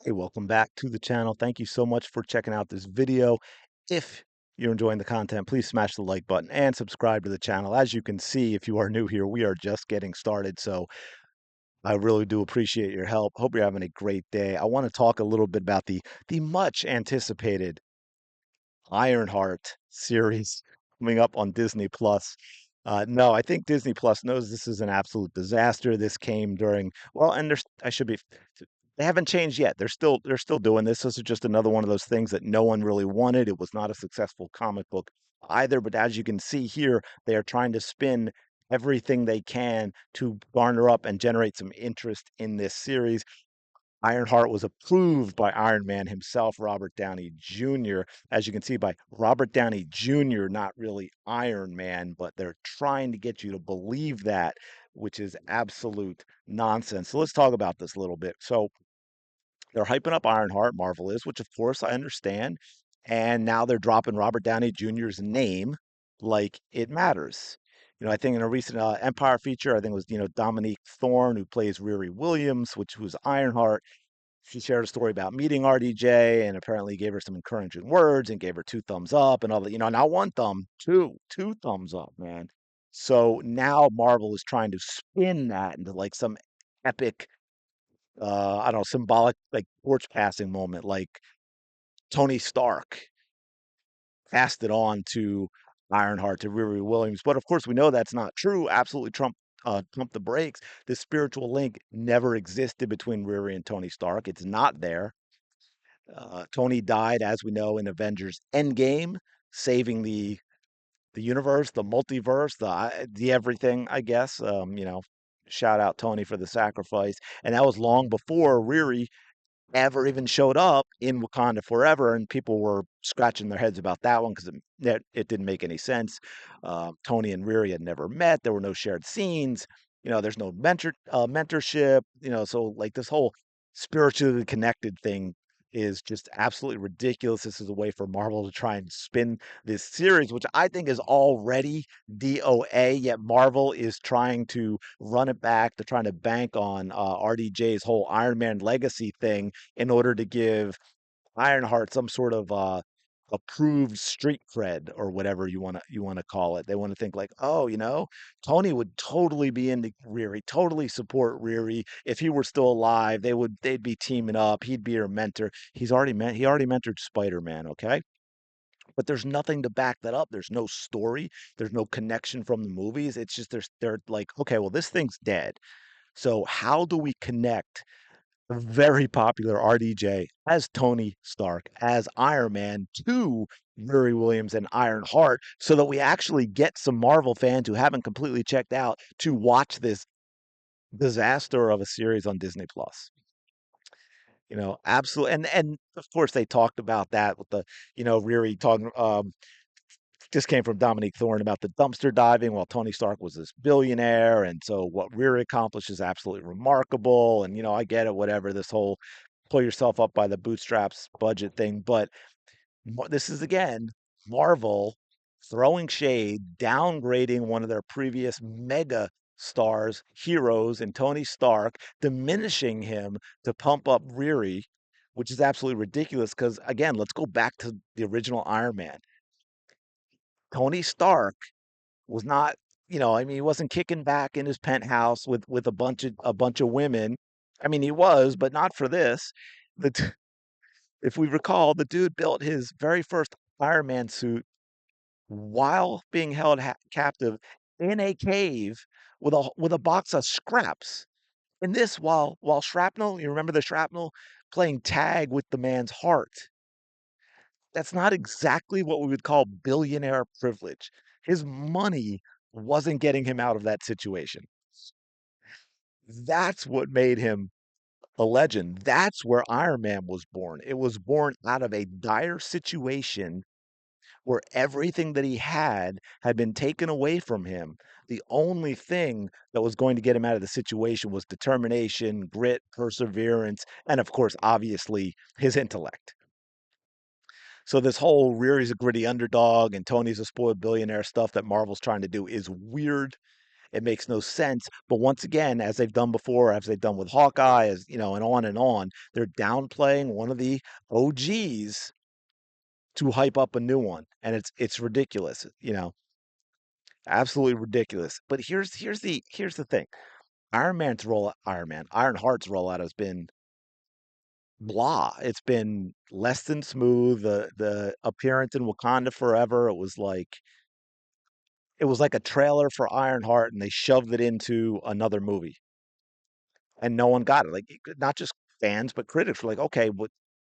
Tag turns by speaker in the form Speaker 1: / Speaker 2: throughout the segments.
Speaker 1: Hey, welcome back to the channel. Thank you so much for checking out this video. If you're enjoying the content, please smash the like button and subscribe to the channel. As you can see, if you are new here, we are just getting started. So I really do appreciate your help. Hope you're having a great day. I want to talk a little bit about the much anticipated Ironheart series coming up on Disney Plus. No, I think Disney Plus knows this is an absolute disaster. This came during, well, and there's I should be they haven't changed yet. They're still doing this. This is just another one of those things that no one really wanted. It was not a successful comic book either, but as you can see here, they are trying to spin everything they can to garner up and generate some interest in this series. Ironheart was approved by Iron Man himself, Robert Downey Jr., as you can see by Robert Downey Jr., not really Iron Man, but they're trying to get you to believe that, which is absolute nonsense. So let's talk about this a little bit. So they're hyping up Ironheart, Marvel is, which of course I understand. And now they're dropping Robert Downey Jr.'s name like it matters. I think in a recent Empire feature, I think it was, Dominique Thorne, who plays Riri Williams, which was Ironheart. She shared a story about meeting RDJ and apparently gave her some encouraging words and gave her two thumbs up and all that, not one thumb, two thumbs up, man. So now Marvel is trying to spin that into like some epic, I don't know, symbolic, like torch passing moment, like Tony Stark passed it on to Ironheart, to Riri Williams. But of course, we know that's not true. Absolutely trump the brakes. The spiritual link never existed between Riri and Tony Stark. It's not there. Tony died, as we know, in Avengers Endgame, saving the universe, the multiverse, the everything, I guess. Shout out Tony for the sacrifice. And that was long before Riri ever even showed up in Wakanda Forever, and people were scratching their heads about that one because it didn't make any sense. Tony and Riri had never met. There were no shared scenes. There's no mentorship. So like this whole spiritually connected thing is just absolutely ridiculous. This is a way for Marvel to try and spin this series, which I think is already DOA, yet Marvel is trying to run it back. They're trying to bank on RDJ's whole Iron Man legacy thing in order to give Ironheart some sort of approved street cred or whatever you want to call it. They want to think like, oh, Tony would totally be into Riri, totally support Riri if he were still alive. They'd be teaming up. He'd be her mentor. He already mentored Spider-Man, okay? But there's nothing to back that up. There's no story. There's no connection from the movies. It's just they're like, okay, well, this thing's dead. So how do we connect a very popular RDJ as Tony Stark, as Iron Man to Riri Williams and Ironheart so that we actually get some Marvel fans who haven't completely checked out to watch this disaster of a series on Disney Plus? Absolutely. And of course they talked about that with Riri talking just came from Dominique Thorne about the dumpster diving while Tony Stark was this billionaire. And so what Riri accomplished is absolutely remarkable. And, I get it, whatever, this whole pull yourself up by the bootstraps budget thing. But this is, again, Marvel throwing shade, downgrading one of their previous mega stars, heroes, in Tony Stark, diminishing him to pump up Riri, which is absolutely ridiculous. Because, again, let's go back to the original Iron Man. Tony Stark was not, I mean, he wasn't kicking back in his penthouse with a bunch of women. I mean, he was, but not for this. The t- if we recall, the dude built his very first Iron Man suit while being held captive in a cave with a box of scraps. And this while shrapnel, you remember the shrapnel playing tag with the man's heart. That's not exactly what we would call billionaire privilege. His money wasn't getting him out of that situation. That's what made him a legend. That's where Iron Man was born. It was born out of a dire situation where everything that he had been taken away from him. The only thing that was going to get him out of the situation was determination, grit, perseverance, and of course, obviously, his intellect. So this whole Riri's a gritty underdog and Tony's a spoiled billionaire stuff that Marvel's trying to do is weird. It makes no sense. But once again, as they've done before, as they've done with Hawkeye, as you know, and on, they're downplaying one of the OGs to hype up a new one, and it's ridiculous, absolutely ridiculous. But here's the thing. Ironheart's rollout has been blah. It's been less than smooth. The appearance in Wakanda Forever, it was like a trailer for Ironheart, and they shoved it into another movie, and no one got it. Like not just fans, but critics were like, okay,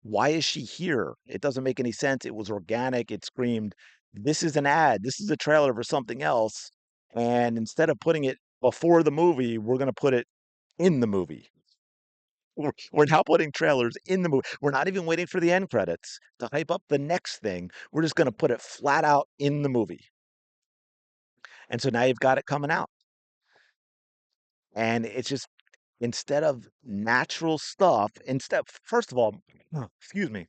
Speaker 1: why is she here? It doesn't make any sense. It was organic. It screamed, this is an ad. This is a trailer for something else. And instead of putting it before the movie, we're going to put it in the movie. We're now putting trailers in the movie. We're not even waiting for the end credits to hype up the next thing. We're just going to put it flat out in the movie. And so now you've got it coming out. And it's just instead of natural stuff, first of all, excuse me,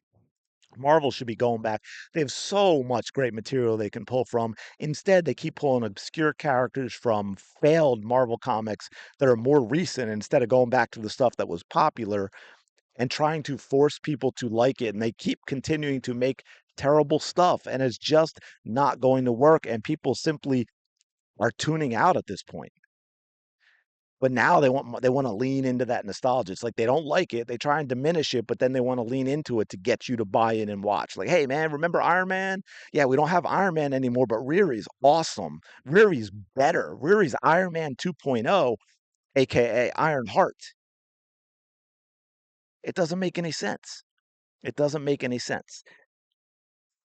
Speaker 1: Marvel should be going back. They have so much great material they can pull from. Instead, they keep pulling obscure characters from failed Marvel comics that are more recent instead of going back to the stuff that was popular and trying to force people to like it. And they keep continuing to make terrible stuff, and it's just not going to work. And people simply are tuning out at this point. But now they want to lean into that nostalgia. It's like they don't like it. They try and diminish it, but then they want to lean into it to get you to buy in and watch. Like, hey man, remember Iron Man? Yeah, we don't have Iron Man anymore, but Riri's awesome. Riri's better. Riri's Iron Man 2.0, aka Ironheart. It doesn't make any sense. It doesn't make any sense.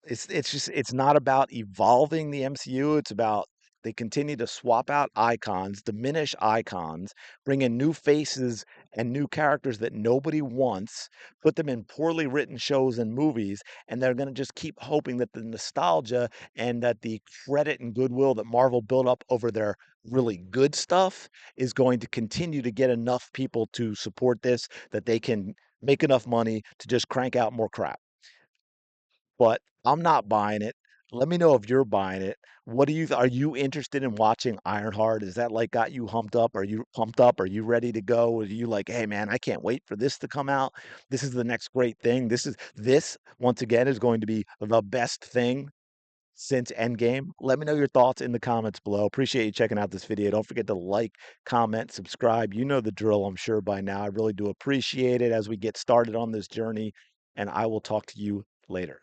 Speaker 1: It's not about evolving the MCU. It's about they continue to swap out icons, diminish icons, bring in new faces and new characters that nobody wants, put them in poorly written shows and movies, and they're going to just keep hoping that the nostalgia and that the credit and goodwill that Marvel built up over their really good stuff is going to continue to get enough people to support this that they can make enough money to just crank out more crap. But I'm not buying it. Let me know if you're buying it. Are you interested in watching Ironheart? Is that like got you humped up? Are you pumped up? Are you ready to go? Are you like, hey man, I can't wait for this to come out. This is the next great thing. This once again is going to be the best thing since Endgame. Let me know your thoughts in the comments below. Appreciate you checking out this video. Don't forget to like, comment, subscribe. You know the drill, I'm sure by now. I really do appreciate it as we get started on this journey, and I will talk to you later.